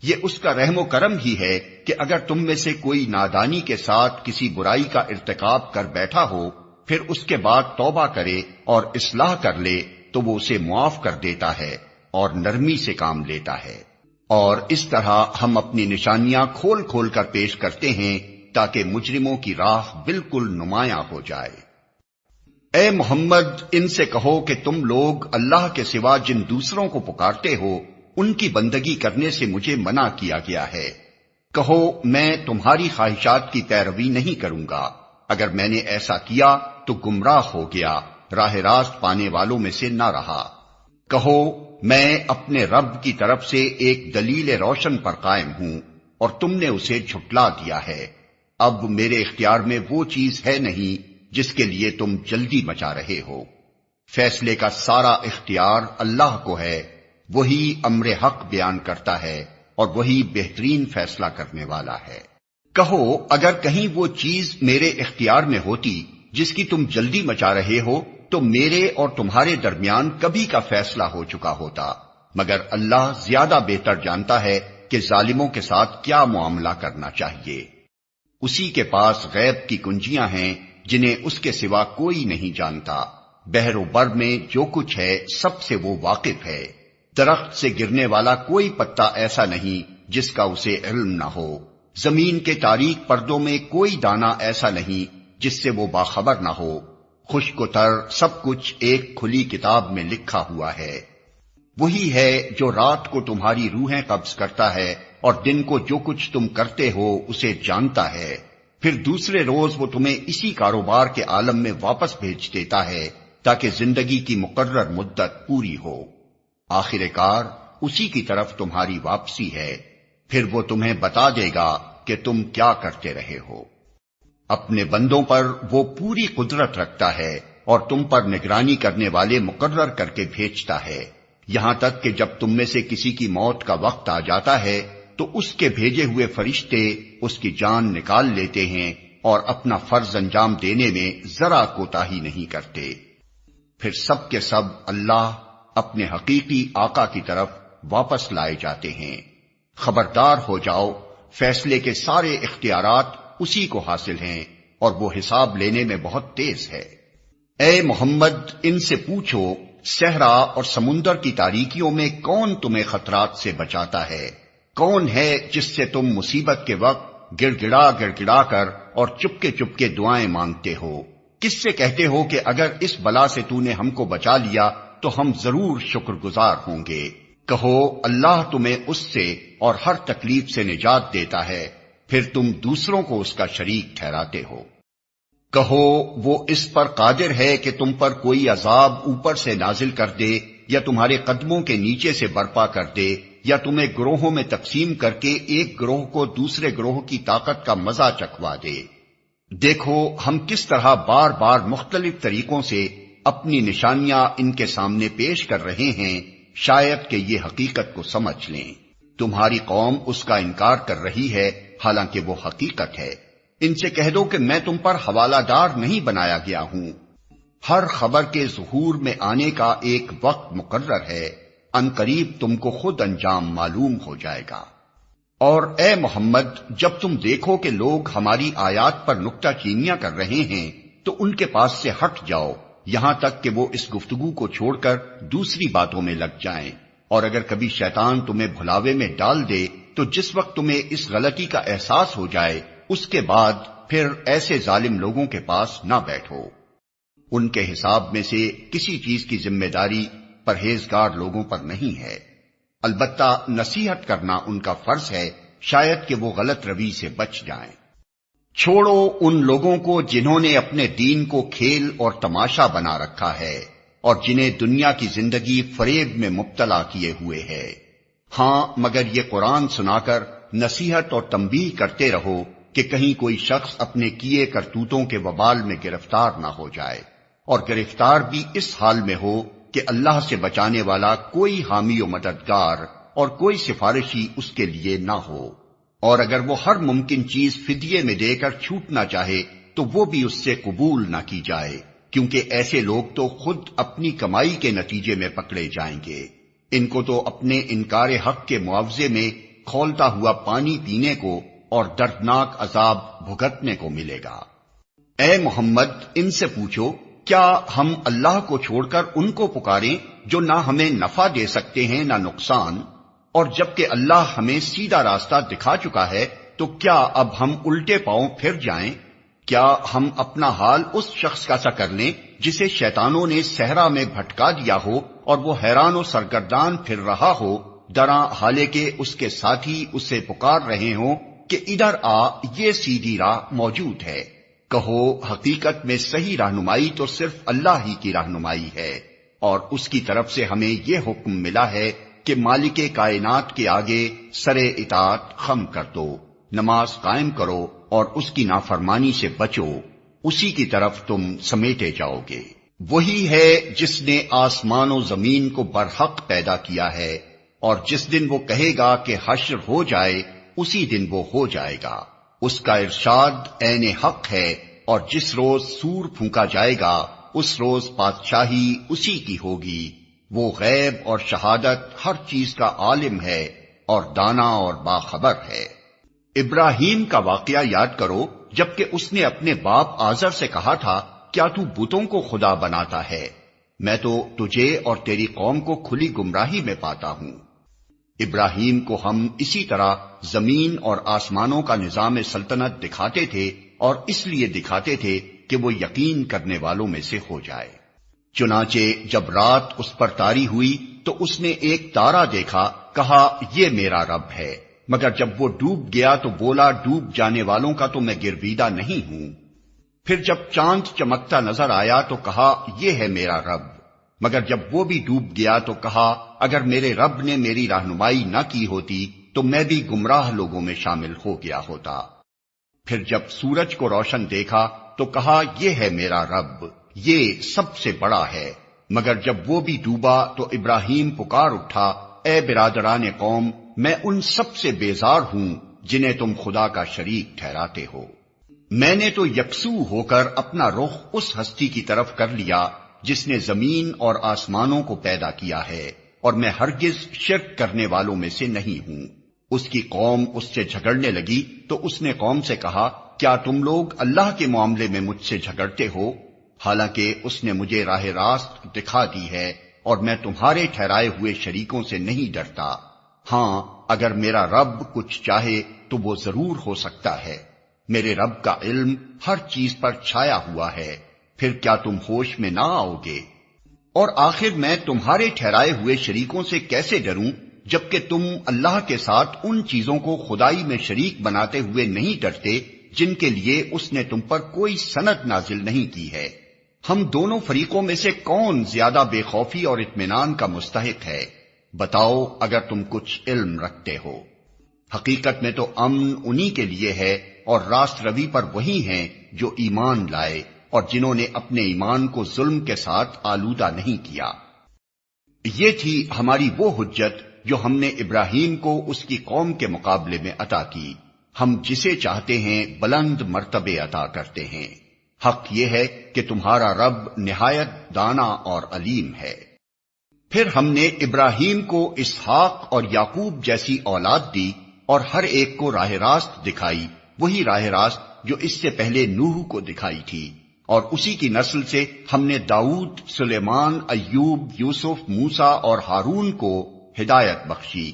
یہ اس کا رحم و کرم ہی ہے کہ اگر تم میں سے کوئی نادانی کے ساتھ کسی برائی کا ارتکاب کر بیٹھا ہو پھر اس کے بعد توبہ کرے اور اصلاح کر لے تو وہ اسے معاف کر دیتا ہے اور نرمی سے کام لیتا ہے۔ اور اس طرح ہم اپنی نشانیاں کھول کھول کر پیش کرتے ہیں تاکہ مجرموں کی راہ بالکل نمایاں ہو جائے۔ اے محمد ان سے کہو کہ تم لوگ اللہ کے سوا جن دوسروں کو پکارتے ہو ان کی بندگی کرنے سے مجھے منع کیا گیا ہے۔ کہو میں تمہاری خواہشات کی پیروی نہیں کروں گا، اگر میں نے ایسا کیا تو گمراہ ہو گیا، راہ راست پانے والوں میں سے نہ رہا۔ کہو میں اپنے رب کی طرف سے ایک دلیل روشن پر قائم ہوں اور تم نے اسے جھٹلا دیا ہے، اب میرے اختیار میں وہ چیز ہے نہیں جس کے لیے تم جلدی مچا رہے ہو۔ فیصلے کا سارا اختیار اللہ کو ہے، وہی امر حق بیان کرتا ہے اور وہی بہترین فیصلہ کرنے والا ہے۔ کہو اگر کہیں وہ چیز میرے اختیار میں ہوتی جس کی تم جلدی مچا رہے ہو تو میرے اور تمہارے درمیان کبھی کا فیصلہ ہو چکا ہوتا، مگر اللہ زیادہ بہتر جانتا ہے کہ ظالموں کے ساتھ کیا معاملہ کرنا چاہیے۔ اسی کے پاس غیب کی کنجیاں ہیں جنہیں اس کے سوا کوئی نہیں جانتا، بحر و بر میں جو کچھ ہے سب سے وہ واقف ہے۔ درخت سے گرنے والا کوئی پتا ایسا نہیں جس کا اسے علم نہ ہو، زمین کے تاریک پردوں میں کوئی دانہ ایسا نہیں جس سے وہ باخبر نہ ہو، خشک و تر سب کچھ ایک کھلی کتاب میں لکھا ہوا ہے۔ وہی ہے جو رات کو تمہاری روحیں قبض کرتا ہے اور دن کو جو کچھ تم کرتے ہو اسے جانتا ہے، پھر دوسرے روز وہ تمہیں اسی کاروبار کے عالم میں واپس بھیج دیتا ہے تاکہ زندگی کی مقرر مدت پوری ہو۔ آخر کار اسی کی طرف تمہاری واپسی ہے، پھر وہ تمہیں بتا دے گا کہ تم کیا کرتے رہے ہو۔ اپنے بندوں پر وہ پوری قدرت رکھتا ہے اور تم پر نگرانی کرنے والے مقرر کر کے بھیجتا ہے، یہاں تک کہ جب تم میں سے کسی کی موت کا وقت آ جاتا ہے تو اس کے بھیجے ہوئے فرشتے اس کی جان نکال لیتے ہیں اور اپنا فرض انجام دینے میں ذرا کوتاہی نہیں کرتے۔ پھر سب کے سب اللہ اپنے حقیقی آقا کی طرف واپس لائے جاتے ہیں۔ خبردار ہو جاؤ، فیصلے کے سارے اختیارات اسی کو حاصل ہیں اور وہ حساب لینے میں بہت تیز ہے۔ اے محمد، ان سے پوچھو صحرا اور سمندر کی تاریکیوں میں کون تمہیں خطرات سے بچاتا ہے؟ کون ہے جس سے تم مصیبت کے وقت گڑ گڑا کر اور چپکے دعائیں مانگتے ہو؟ کس سے کہتے ہو کہ اگر اس بلا سے تو نے ہم کو بچا لیا تو ہم ضرور شکر گزار ہوں گے؟ کہو اللہ تمہیں اس سے اور ہر تکلیف سے نجات دیتا ہے، پھر تم دوسروں کو اس کا شریک ٹھہراتے ہو۔ کہو وہ اس پر قادر ہے کہ تم پر کوئی عذاب اوپر سے نازل کر دے یا تمہارے قدموں کے نیچے سے برپا کر دے یا تمہیں گروہوں میں تقسیم کر کے ایک گروہ کو دوسرے گروہ کی طاقت کا مزہ چکھوا دے۔ دیکھو ہم کس طرح بار بار مختلف طریقوں سے اپنی نشانیاں ان کے سامنے پیش کر رہے ہیں، شاید کہ یہ حقیقت کو سمجھ لیں۔ تمہاری قوم اس کا انکار کر رہی ہے، حالانکہ وہ حقیقت ہے۔ ان سے کہہ دو کہ میں تم پر حوالہ دار نہیں بنایا گیا ہوں۔ ہر خبر کے ظہور میں آنے کا ایک وقت مقرر ہے، ان قریب تم کو خود انجام معلوم ہو جائے گا۔ اور اے محمد، جب تم دیکھو کہ لوگ ہماری آیات پر نکتہ چینیاں کر رہے ہیں تو ان کے پاس سے ہٹ جاؤ، یہاں تک کہ وہ اس گفتگو کو چھوڑ کر دوسری باتوں میں لگ جائیں۔ اور اگر کبھی شیطان تمہیں بھلاوے میں ڈال دے تو جس وقت تمہیں اس غلطی کا احساس ہو جائے اس کے بعد پھر ایسے ظالم لوگوں کے پاس نہ بیٹھو۔ ان کے حساب میں سے کسی چیز کی ذمہ داری پرہیزگار لوگوں پر نہیں ہے، البتہ نصیحت کرنا ان کا فرض ہے، شاید کہ وہ غلط روی سے بچ جائیں۔ چھوڑو ان لوگوں کو جنہوں نے اپنے دین کو کھیل اور تماشا بنا رکھا ہے اور جنہیں دنیا کی زندگی فریب میں مبتلا کیے ہوئے ہے۔ ہاں، مگر یہ قرآن سنا کر نصیحت اور تنبیہ کرتے رہو کہ کہیں کوئی شخص اپنے کیے کرتوتوں کے وبال میں گرفتار نہ ہو جائے، اور گرفتار بھی اس حال میں ہو کہ اللہ سے بچانے والا کوئی حامی و مددگار اور کوئی سفارشی اس کے لیے نہ ہو۔ اور اگر وہ ہر ممکن چیز فدیے میں دے کر چھوٹنا چاہے تو وہ بھی اس سے قبول نہ کی جائے، کیونکہ ایسے لوگ تو خود اپنی کمائی کے نتیجے میں پکڑے جائیں گے۔ ان کو تو اپنے انکار حق کے معاوضے میں کھولتا ہوا پانی پینے کو اور دردناک عذاب بھگتنے کو ملے گا۔ اے محمد، ان سے پوچھو کیا ہم اللہ کو چھوڑ کر ان کو پکاریں جو نہ ہمیں نفع دے سکتے ہیں نہ نقصان، اور جبکہ اللہ ہمیں سیدھا راستہ دکھا چکا ہے تو کیا اب ہم الٹے پاؤں پھر جائیں؟ کیا ہم اپنا حال اس شخص کا سا کر لیں جسے شیطانوں نے صحرا میں بھٹکا دیا ہو اور وہ حیران و سرگردان پھر رہا ہو، دراں حالے کہ اس کے ساتھی اسے پکار رہے ہوں کہ ادھر آ، یہ سیدھی راہ موجود ہے۔ کہو حقیقت میں صحیح رہنمائی تو صرف اللہ ہی کی رہنمائی ہے، اور اس کی طرف سے ہمیں یہ حکم ملا ہے کہ مالک کائنات کے آگے سرے اطاعت خم کر دو، نماز قائم کرو اور اس کی نافرمانی سے بچو، اسی کی طرف تم سمیٹے جاؤ گے۔ وہی ہے جس نے آسمان و زمین کو برحق پیدا کیا ہے، اور جس دن وہ کہے گا کہ حشر ہو جائے اسی دن وہ ہو جائے گا۔ اس کا ارشاد عین حق ہے، اور جس روز سور پھونکا جائے گا اس روز بادشاہی اسی کی ہوگی۔ وہ غیب اور شہادت ہر چیز کا عالم ہے اور دانا اور باخبر ہے۔ ابراہیم کا واقعہ یاد کرو جبکہ اس نے اپنے باپ آزر سے کہا تھا، کیا تو بتوں کو خدا بناتا ہے؟ میں تو تجھے اور تیری قوم کو کھلی گمراہی میں پاتا ہوں۔ ابراہیم کو ہم اسی طرح زمین اور آسمانوں کا نظام سلطنت دکھاتے تھے، اور اس لیے دکھاتے تھے کہ وہ یقین کرنے والوں میں سے ہو جائے۔ چنانچہ جب رات اس پر طاری ہوئی تو اس نے ایک تارا دیکھا، کہا یہ میرا رب ہے، مگر جب وہ ڈوب گیا تو بولا ڈوب جانے والوں کا تو میں گرویدہ نہیں ہوں۔ پھر جب چاند چمکتا نظر آیا تو کہا یہ ہے میرا رب، مگر جب وہ بھی ڈوب گیا تو کہا اگر میرے رب نے میری رہنمائی نہ کی ہوتی تو میں بھی گمراہ لوگوں میں شامل ہو گیا ہوتا۔ پھر جب سورج کو روشن دیکھا تو کہا یہ ہے میرا رب، یہ سب سے بڑا ہے، مگر جب وہ بھی ڈوبا تو ابراہیم پکار اٹھا، اے برادران قوم، میں ان سب سے بیزار ہوں جنہیں تم خدا کا شریک ٹھہراتے ہو۔ میں نے تو یکسو ہو کر اپنا رخ اس ہستی کی طرف کر لیا جس نے زمین اور آسمانوں کو پیدا کیا ہے، اور میں ہرگز شرک کرنے والوں میں سے نہیں ہوں۔ اس کی قوم اس سے جھگڑنے لگی تو اس نے قوم سے کہا، کیا تم لوگ اللہ کے معاملے میں مجھ سے جھگڑتے ہو؟ حالانکہ اس نے مجھے راہ راست دکھا دی ہے، اور میں تمہارے ٹھہرائے ہوئے شریکوں سے نہیں ڈرتا۔ ہاں، اگر میرا رب کچھ چاہے تو وہ ضرور ہو سکتا ہے۔ میرے رب کا علم ہر چیز پر چھایا ہوا ہے، پھر کیا تم ہوش میں نہ آؤ گے؟ اور آخر میں تمہارے ٹھہرائے ہوئے شریکوں سے کیسے ڈروں جبکہ تم اللہ کے ساتھ ان چیزوں کو خدائی میں شریک بناتے ہوئے نہیں ڈرتے جن کے لیے اس نے تم پر کوئی سند نازل نہیں کی ہے۔ ہم دونوں فریقوں میں سے کون زیادہ بے خوفی اور اطمینان کا مستحق ہے؟ بتاؤ اگر تم کچھ علم رکھتے ہو۔ حقیقت میں تو امن انہی کے لیے ہے اور راست روی پر وہی ہیں جو ایمان لائے اور جنہوں نے اپنے ایمان کو ظلم کے ساتھ آلودہ نہیں کیا۔ یہ تھی ہماری وہ حجت جو ہم نے ابراہیم کو اس کی قوم کے مقابلے میں عطا کی۔ ہم جسے چاہتے ہیں بلند مرتبے عطا کرتے ہیں۔ حق یہ ہے کہ تمہارا رب نہایت دانا اور علیم ہے۔ پھر ہم نے ابراہیم کو اسحاق اور یعقوب جیسی اولاد دی اور ہر ایک کو راہ راست دکھائی، وہی راہ راست جو اس سے پہلے نوح کو دکھائی تھی، اور اسی کی نسل سے ہم نے داؤد، سلیمان، ایوب، یوسف، موسیٰ اور ہارون کو ہدایت بخشی۔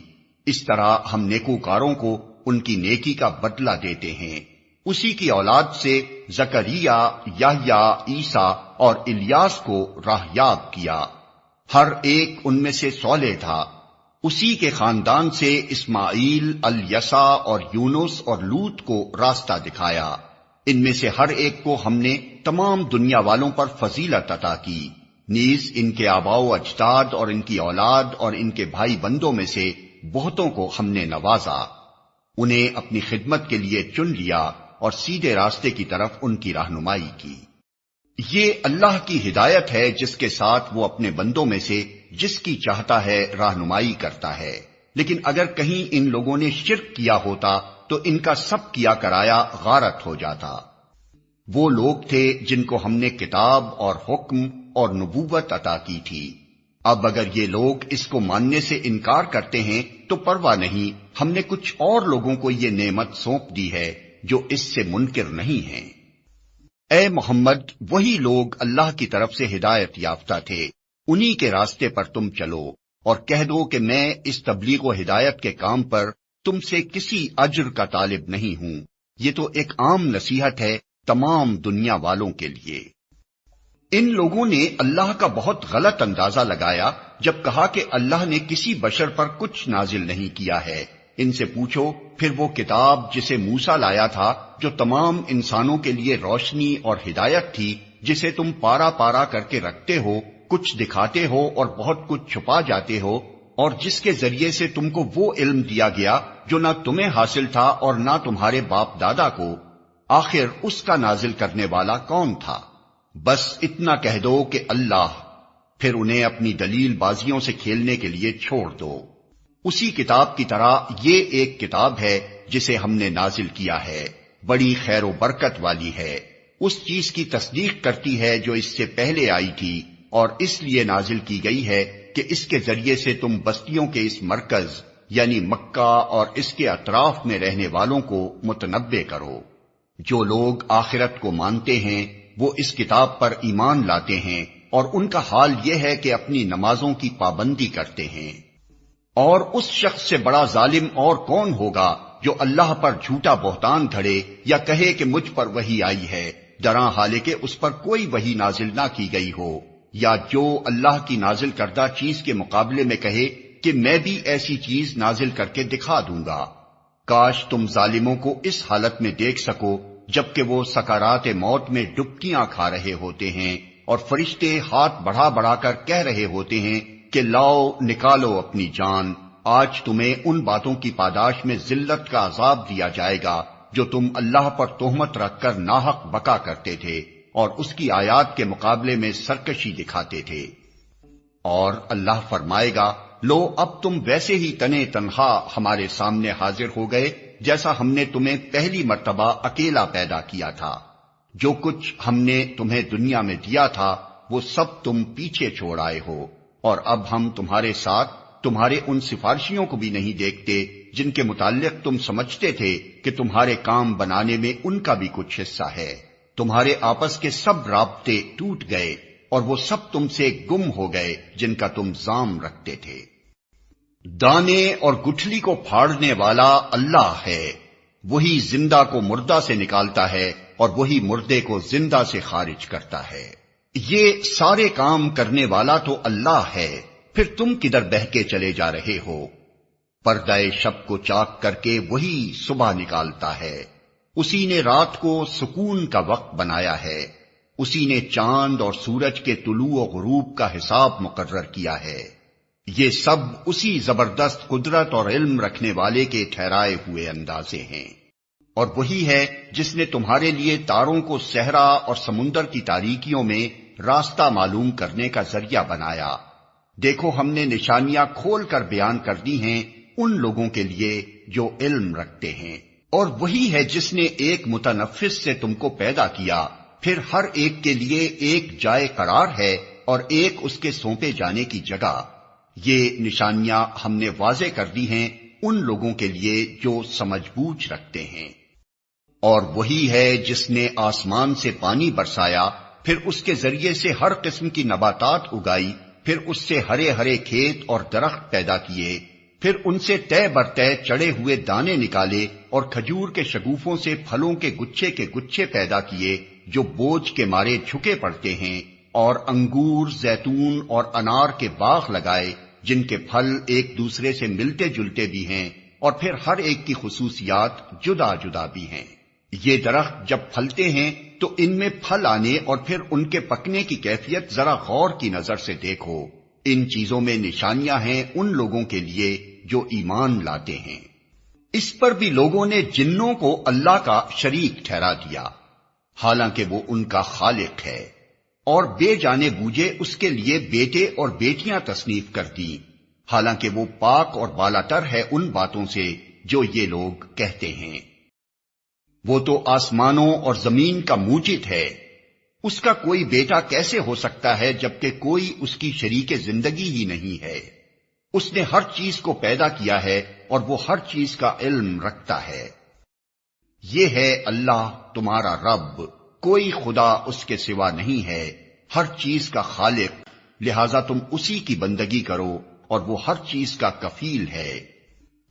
اس طرح ہم نیکوکاروں کو ان کی نیکی کا بدلہ دیتے ہیں۔ اسی کی اولاد سے زکریا، یحییٰ، عیسیٰ اور الیاس کو راہیاب کیا، ہر ایک ان میں سے صالح تھا۔ اسی کے خاندان سے اسماعیل، الیسع اور یونس اور لوط کو راستہ دکھایا۔ ان میں سے ہر ایک کو ہم نے تمام دنیا والوں پر فضیلت عطا کی، نیز ان کے آباء و اجداد اور ان کی اولاد اور ان کے بھائی بندوں میں سے بہتوں کو ہم نے نوازا، انہیں اپنی خدمت کے لیے چن لیا اور سیدھے راستے کی طرف ان کی رہنمائی کی۔ یہ اللہ کی ہدایت ہے جس کے ساتھ وہ اپنے بندوں میں سے جس کی چاہتا ہے رہنمائی کرتا ہے، لیکن اگر کہیں ان لوگوں نے شرک کیا ہوتا تو ان کا سب کیا کرایا غارت ہو جاتا۔ وہ لوگ تھے جن کو ہم نے کتاب اور حکم اور نبوت عطا کی تھی۔ اب اگر یہ لوگ اس کو ماننے سے انکار کرتے ہیں تو پرواہ نہیں، ہم نے کچھ اور لوگوں کو یہ نعمت سونپ دی ہے جو اس سے منکر نہیں ہیں۔ اے محمد، وہی لوگ اللہ کی طرف سے ہدایت یافتہ تھے، انہی کے راستے پر تم چلو، اور کہہ دو کہ میں اس تبلیغ و ہدایت کے کام پر تم سے کسی اجر کا طالب نہیں ہوں، یہ تو ایک عام نصیحت ہے تمام دنیا والوں کے لیے۔ ان لوگوں نے اللہ کا بہت غلط اندازہ لگایا جب کہا کہ اللہ نے کسی بشر پر کچھ نازل نہیں کیا ہے۔ ان سے پوچھو پھر وہ کتاب جسے موسیٰ لایا تھا، جو تمام انسانوں کے لیے روشنی اور ہدایت تھی، جسے تم پارا پارا کر کے رکھتے ہو، کچھ دکھاتے ہو اور بہت کچھ چھپا جاتے ہو، اور جس کے ذریعے سے تم کو وہ علم دیا گیا جو نہ تمہیں حاصل تھا اور نہ تمہارے باپ دادا کو، آخر اس کا نازل کرنے والا کون تھا؟ بس اتنا کہہ دو کہ اللہ، پھر انہیں اپنی دلیل بازیوں سے کھیلنے کے لیے چھوڑ دو۔ اسی کتاب کی طرح یہ ایک کتاب ہے جسے ہم نے نازل کیا ہے، بڑی خیر و برکت والی ہے، اس چیز کی تصدیق کرتی ہے جو اس سے پہلے آئی تھی، اور اس لیے نازل کی گئی ہے کہ اس کے ذریعے سے تم بستیوں کے اس مرکز یعنی مکہ اور اس کے اطراف میں رہنے والوں کو متنبع کرو۔ جو لوگ آخرت کو مانتے ہیں وہ اس کتاب پر ایمان لاتے ہیں، اور ان کا حال یہ ہے کہ اپنی نمازوں کی پابندی کرتے ہیں۔ اور اس شخص سے بڑا ظالم اور کون ہوگا جو اللہ پر جھوٹا بہتان گھڑے یا کہے کہ مجھ پر وحی آئی ہے، جراں حالانکہ اس پر کوئی وحی نازل نہ کی گئی ہو، یا جو اللہ کی نازل کردہ چیز کے مقابلے میں کہے کہ میں بھی ایسی چیز نازل کر کے دکھا دوں گا۔ کاش تم ظالموں کو اس حالت میں دیکھ سکو جبکہ وہ سکرات موت میں ڈبکیاں کھا رہے ہوتے ہیں، اور فرشتے ہاتھ بڑھا بڑھا کر کہہ رہے ہوتے ہیں کہ لاؤ نکالو اپنی جان، آج تمہیں ان باتوں کی پاداش میں ذلت کا عذاب دیا جائے گا جو تم اللہ پر تہمت رکھ کر ناحق بکا کرتے تھے اور اس کی آیات کے مقابلے میں سرکشی دکھاتے تھے۔ اور اللہ فرمائے گا، لو اب تم ویسے ہی تنے تنہا ہمارے سامنے حاضر ہو گئے جیسا ہم نے تمہیں پہلی مرتبہ اکیلا پیدا کیا تھا۔ جو کچھ ہم نے تمہیں دنیا میں دیا تھا وہ سب تم پیچھے چھوڑ آئے ہو، اور اب ہم تمہارے ساتھ تمہارے ان سفارشیوں کو بھی نہیں دیکھتے جن کے متعلق تم سمجھتے تھے کہ تمہارے کام بنانے میں ان کا بھی کچھ حصہ ہے۔ تمہارے آپس کے سب رابطے ٹوٹ گئے اور وہ سب تم سے گم ہو گئے جن کا تم زام رکھتے تھے۔ دانے اور گٹھلی کو پھاڑنے والا اللہ ہے، وہی زندہ کو مردہ سے نکالتا ہے اور وہی مردے کو زندہ سے خارج کرتا ہے۔ یہ سارے کام کرنے والا تو اللہ ہے، پھر تم کدھر بہہ کے چلے جا رہے ہو؟ پردہ شب کو چاک کر کے وہی صبح نکالتا ہے، اسی نے رات کو سکون کا وقت بنایا ہے، اسی نے چاند اور سورج کے طلوع و غروب کا حساب مقرر کیا ہے۔ یہ سب اسی زبردست قدرت اور علم رکھنے والے کے ٹھہرائے ہوئے اندازے ہیں۔ اور وہی ہے جس نے تمہارے لیے تاروں کو صحرا اور سمندر کی تاریکیوں میں راستہ معلوم کرنے کا ذریعہ بنایا۔ دیکھو ہم نے نشانیاں کھول کر بیان کر دی ہیں ان لوگوں کے لیے جو علم رکھتے ہیں۔ اور وہی ہے جس نے ایک متنفس سے تم کو پیدا کیا، پھر ہر ایک کے لیے ایک جائے قرار ہے اور ایک اس کے سونپے جانے کی جگہ۔ یہ نشانیاں ہم نے واضح کر دی ہیں ان لوگوں کے لیے جو سمجھ بوجھ رکھتے ہیں۔ اور وہی ہے جس نے آسمان سے پانی برسایا، پھر اس کے ذریعے سے ہر قسم کی نباتات اگائی، پھر اس سے ہرے ہرے کھیت اور درخت پیدا کیے، پھر ان سے طے برطے چڑے ہوئے دانے نکالے اور کھجور کے شگوفوں سے پھلوں کے گچھے پیدا کیے جو بوجھ کے مارے جھکے پڑتے ہیں، اور انگور، زیتون اور انار کے باغ لگائے جن کے پھل ایک دوسرے سے ملتے جلتے بھی ہیں اور پھر ہر ایک کی خصوصیات جدا جدا بھی ہیں۔ یہ درخت جب پھلتے ہیں تو ان میں پھل آنے اور پھر ان کے پکنے کی کیفیت ذرا غور کی نظر سے دیکھو۔ ان چیزوں میں نشانیاں ہیں ان لوگوں کے لیے جو ایمان لاتے ہیں۔ اس پر بھی لوگوں نے جنوں کو اللہ کا شریک ٹھہرا دیا، حالانکہ وہ ان کا خالق ہے، اور بے جانے بوجھے اس کے لیے بیٹے اور بیٹیاں تصنیف کر دی، حالانکہ وہ پاک اور بالاتر ہے ان باتوں سے جو یہ لوگ کہتے ہیں۔ وہ تو آسمانوں اور زمین کا موجد ہے، اس کا کوئی بیٹا کیسے ہو سکتا ہے جبکہ کوئی اس کی شریک زندگی ہی نہیں ہے۔ اس نے ہر چیز کو پیدا کیا ہے اور وہ ہر چیز کا علم رکھتا ہے۔ یہ ہے اللہ تمہارا رب، کوئی خدا اس کے سوا نہیں ہے، ہر چیز کا خالق، لہذا تم اسی کی بندگی کرو اور وہ ہر چیز کا کفیل ہے۔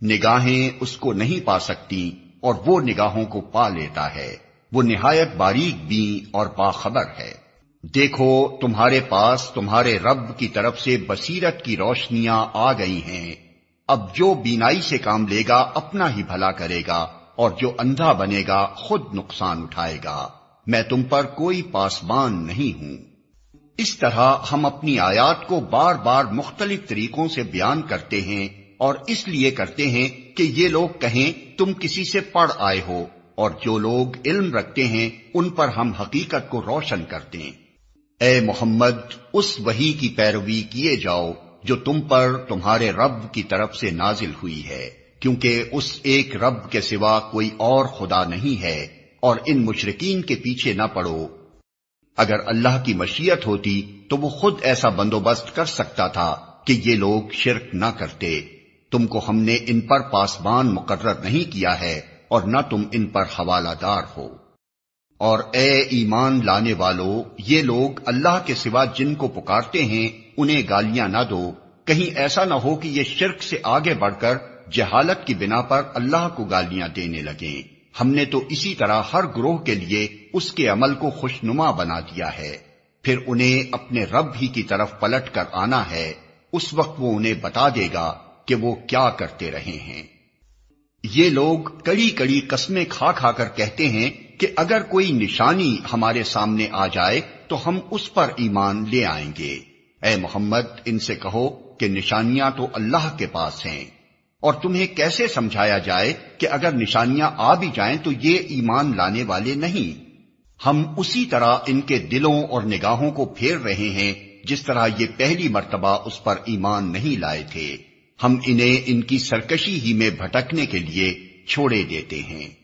نگاہیں اس کو نہیں پا سکتی اور وہ نگاہوں کو پا لیتا ہے، وہ نہایت باریک بین اور باخبر ہے۔ دیکھو تمہارے پاس تمہارے رب کی طرف سے بصیرت کی روشنیاں آ گئی ہیں، اب جو بینائی سے کام لے گا اپنا ہی بھلا کرے گا اور جو اندھا بنے گا خود نقصان اٹھائے گا، میں تم پر کوئی پاسبان نہیں ہوں۔ اس طرح ہم اپنی آیات کو بار بار مختلف طریقوں سے بیان کرتے ہیں، اور اس لیے کرتے ہیں کہ یہ لوگ کہیں تم کسی سے پڑھ آئے ہو، اور جو لوگ علم رکھتے ہیں ان پر ہم حقیقت کو روشن کرتے ہیں۔ اے محمد اس وحی کی پیروی کیے جاؤ جو تم پر تمہارے رب کی طرف سے نازل ہوئی ہے، کیونکہ اس ایک رب کے سوا کوئی اور خدا نہیں ہے، اور ان مشرکین کے پیچھے نہ پڑو۔ اگر اللہ کی مشیت ہوتی تو وہ خود ایسا بندوبست کر سکتا تھا کہ یہ لوگ شرک نہ کرتے۔ تم کو ہم نے ان پر پاسبان مقرر نہیں کیا ہے اور نہ تم ان پر حوالہ دار ہو۔ اور اے ایمان لانے والو، یہ لوگ اللہ کے سوا جن کو پکارتے ہیں انہیں گالیاں نہ دو، کہیں ایسا نہ ہو کہ یہ شرک سے آگے بڑھ کر جہالت کی بنا پر اللہ کو گالیاں دینے لگیں۔ ہم نے تو اسی طرح ہر گروہ کے لیے اس کے عمل کو خوشنما بنا دیا ہے، پھر انہیں اپنے رب ہی کی طرف پلٹ کر آنا ہے، اس وقت وہ انہیں بتا دے گا کہ وہ کیا کرتے رہے ہیں۔ یہ لوگ کڑی کڑی قسمیں کھا کھا کر کہتے ہیں کہ اگر کوئی نشانی ہمارے سامنے آ جائے تو ہم اس پر ایمان لے آئیں گے۔ اے محمد ان سے کہو کہ نشانیاں تو اللہ کے پاس ہیں، اور تمہیں کیسے سمجھایا جائے کہ اگر نشانیاں آ بھی جائیں تو یہ ایمان لانے والے نہیں۔ ہم اسی طرح ان کے دلوں اور نگاہوں کو پھیر رہے ہیں جس طرح یہ پہلی مرتبہ اس پر ایمان نہیں لائے تھے۔ ہم انہیں ان کی سرکشی ہی میں بھٹکنے کے لیے چھوڑے دیتے ہیں۔